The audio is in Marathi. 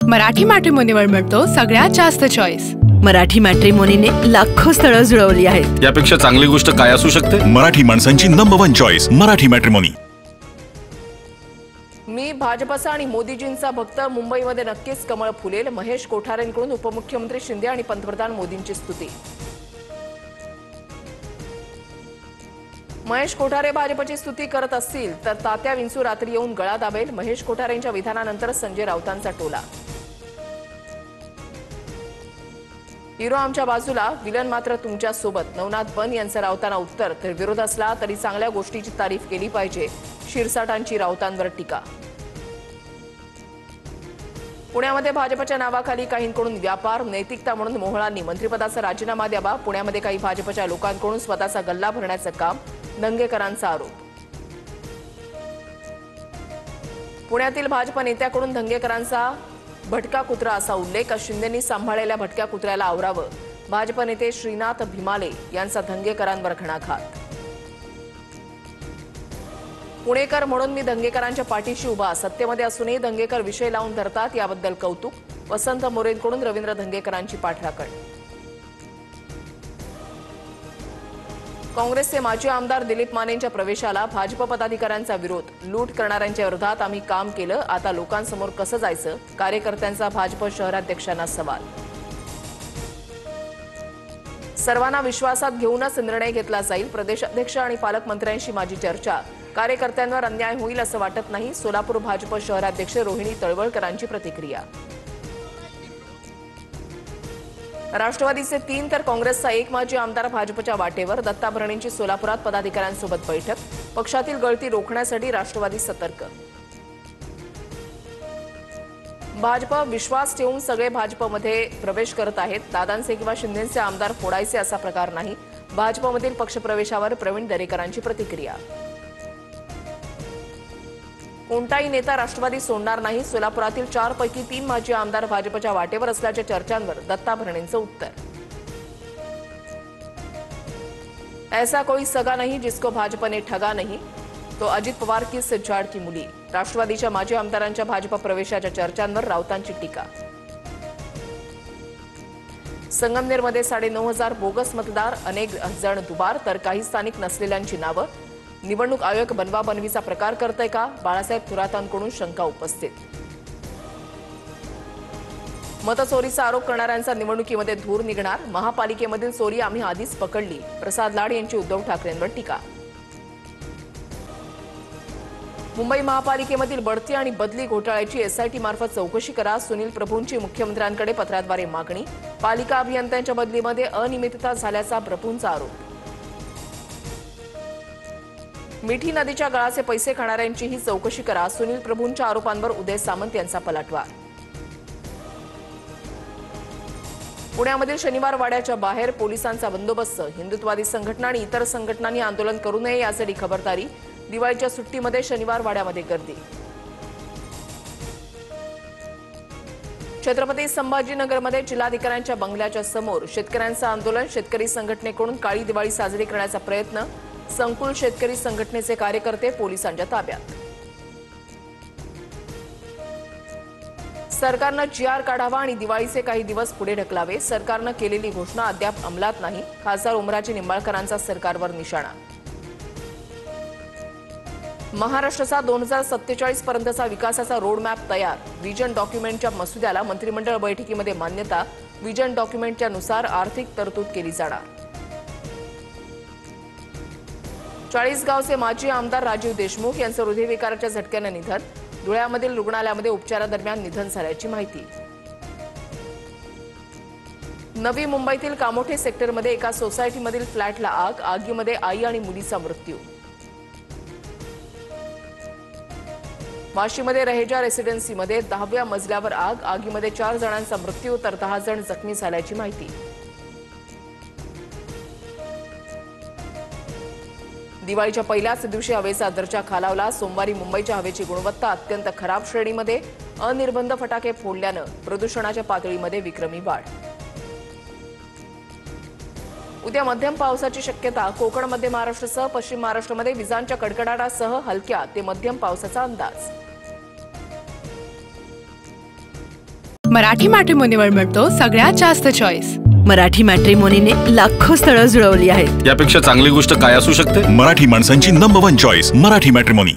मराठी मॅट्रिमोनीवर मिळतो सगळ्यात जास्त चॉईस। मराठी मॅट्रिमोनीने लाखो स्थळं जुळवली आहेत। यापेक्षा चांगली गोष्ट काय असू शकते? मराठी माणसांची नंबर 1 चॉईस मराठी मॅट्रिमोनी। मी भाजपचा आणि मोदीजींचा भक्त, मुंबईमध्ये नक्कीच कमळ फुलेल। महेश कोठारेंकडून उपमुख्यमंत्री शिंदे आणि पंतप्रधान मोदींची स्तुती। महेश कोठारे भाजपची स्तुती करत असतील तर तात्या विंचू रात्री येऊन गळा दाबेल। महेश कोठारेंच्या विधानानंतर संजय राऊतांचा टोला। हिरो आमच्या बाजूला, विलन मात्र तुमच्या सोबत। नवनाथ बन यांचं राऊतांना उत्तर, तर विरोध असला तरी चांगल्या गोष्टीची तारीफ केली पाहिजे। शिरसाटांची राऊतांवर टीका। पुण्यामध्ये भाजपच्या नावाखाली काहींकडून व्यापार, नैतिकता म्हणून मोहळांनी मंत्रिपदाचा राजीनामा द्यावा। पुण्यामध्ये काही भाजपच्या लोकांकडून स्वतःचा गल्ला भरण्याचं काम, धंगेकरांचा आरोप। पुण्यातील भाजप नेत्याकडून धंगेकरांचा भटका कुत्रा असा उल्लेख। शिंदेंनी सांभाळलेल्या भटक्या कुत्र्याला आवरावं। भाजप नेते श्रीनाथ भिमाले यांचा धंगेकरांवर घणाघात। पुणेकर म्हणून मी धंगेकरांच्या पाठीशी उभा, सत्तेमध्ये असूनही धंगेकर विषय लावून धरतात, याबद्दल कौतुक। वसंत मोरेंकडून रवींद्र धंगेकरांची पाठराखण। काँग्रेसचे माजी आमदार दिलीप मानेंच्या प्रवेशाला भाजप पदाधिकाऱ्यांचा विरोध। लूट करणाऱ्यांच्या विरोधात आम्ही काम केलं, आता लोकांसमोर कसं जायचं? कार्यकर्त्यांचा भाजप शहराध्यक्षांना सवाल। सर्वांना विश्वासात घेऊनच निर्णय घेतला जाईल। प्रदेशाध्यक्ष आणि पालकमंत्र्यांशी माझी चर्चा। कार्यकर्त्यांवर अन्याय होईल असं वाटत नाही। सोलापूर भाजप शहराध्यक्ष रोहिणी तळवळकरांची प्रतिक्रिया। राष्ट्रवादीचे 3 तर काँग्रेसचा 1 माजी आमदार भाजपच्या वाटेवर। दत्ता भरणेंची सोलापुरात पदाधिकाऱ्यांसोबत बैठक। पक्षातील गळती रोखण्यासाठी राष्ट्रवादी सतर्क। भाजप विश्वास ठेवून सगळे भाजपमध्ये प्रवेश करत आहेत। दादांचे किंवा शिंदेंचे आमदार फोडायचे असा प्रकार नाही। भाजपमधील पक्षप्रवेशावर प्रवीण दरेकरांची प्रतिक्रिया। कोणताही नेता राष्ट्रवादी सोडणार नाही। सोलापुरातील 4 पैकी 3 माजी आमदार भाजपच्या वाटेवर असल्याच्या चर्चांवर दत्ता भरणेंचं उत्तर। ऐसा कोई सगा नहीं जिसको भाजपा ने ठगा नहीं, तो अजित पवार की झाड की मुली। राष्ट्रवादीच्या माजी आमदारांच्या भाजप प्रवेशाच्या चर्चांवर राऊतांची टीका। संगमनेरमध्ये 9,500 बोगस मतदार, अनेक जण दुबार, तर काही स्थानिक नसलेल्यांची नावं। निवडणूक आयोग बनवाबनवीचा प्रकार करतय का? बाळासाहेब थोरातांकडून शंका उपस्थित। मतचोरीचा आरोप करणाऱ्यांचा निवडणुकीमध्ये धूर निघणार। महापालिकेमधील चोरी आम्ही आधीच पकडली। प्रसाद लाड यांची उद्धव ठाकरेंवर टीका। मुंबई महापालिकेमधील बढती आणि बदली घोटाळ्याची एसआयटी मार्फत चौकशी करा। सुनील प्रभूंची मुख्यमंत्र्यांकडे पत्राद्वारे मागणी। पालिका अभियंत्यांच्या बदलीमध्ये अनियमितता झाल्याचा प्रभूंचा आरोप। मिठी नदीच्या गळाचे पैसे खाणाऱ्यांचीही चौकशी करा। सुनील प्रभूंच्या आरोपांवर उदय सामंत यांचा पलटवार। पुण्यामधील शनिवार वाड्याच्या बाहेर पोलिसांचा बंदोबस्त। हिंदुत्ववादी संघटना आणि इतर संघटनांनी आंदोलन करू नये यासाठी खबरदारी। दिवाळीच्या सुट्टीमध्ये शनिवार वाड्यामध्ये गर्दी। छत्रपती संभाजीनगरमध्ये जिल्हाधिकाऱ्यांच्या बंगल्याच्या समोर शेतकऱ्यांचं आंदोलन। शेतकरी संघटनेकडून काळी दिवाळी साजरी करण्याचा प्रयत्न। संकुल शेतकरी संघटनेचे कार्यकर्ते पोलिसांच्या ताब्यात। सरकारनं जीआर काढावा आणि दिवाळीचे काही दिवस पुढे ढकलावे। सरकारनं केलेली घोषणा अद्याप अंमलात नाही। खासदार उमराजे निंबाळकरांचा सरकारवर निशाणा। महाराष्ट्राचा 2047 पर्यंतचा विकासाचा रोडमॅप तयार। विजन डॉक्युमेंटच्या मसुद्याला मंत्रिमंडळ बैठकीमध्ये मान्यता। विजन डॉक्युमेंटच्या नुसार आर्थिक तरतूद केली जाणार। चाळीसगावचे माजी आमदार राजीव देशमुख यांचं हृदयविकाराच्या झटक्यानं निधन। धुळ्यामधील रुग्णालयामध्ये उपचारादरम्यान निधन झाल्याची माहिती। नवी मुंबईतील कामोठे सेक्टरमध्ये एका सोसायटीमधील फ्लॅटला आग। आगीमध्ये आई आणि मुलीचा मृत्यू। वाशीमध्ये रहेजा रेसिडेन्सीमध्ये 10व्या मजल्यावर आग। आगीमध्ये 4 जणांचा मृत्यू तर 10 जण जखमी झाल्याची माहिती। दिवाळीच्या पहिल्याच दिवशी हवेचा दर्जा खालावला। सोमवारी मुंबईच्या हवेची गुणवत्ता अत्यंत खराब श्रेणीमध्ये। अनिर्बंध फटाके फोडल्यानं प्रदूषणाच्या पातळीमध्ये विक्रमी वाढ। उद्या मध्यम पावसाची शक्यता। कोकण, मध्य महाराष्ट्रासह पश्चिम महाराष्ट्रामध्ये विजांच्या कडकडाटासह हलक्या ते मध्यम पावसाचा अंदाज। मराठी मॅट्रिमोनीवर मिळतो सगळ्यात जास्त चॉईस. मराठी मॅट्रिमोनीने लाखो स्थळं जुळवली आहेत. यापेक्षा चांगली गोष्ट काय असू शकते? मराठी माणसांची नंबर 1 चॉईस मराठी मॅट्रिमोनी.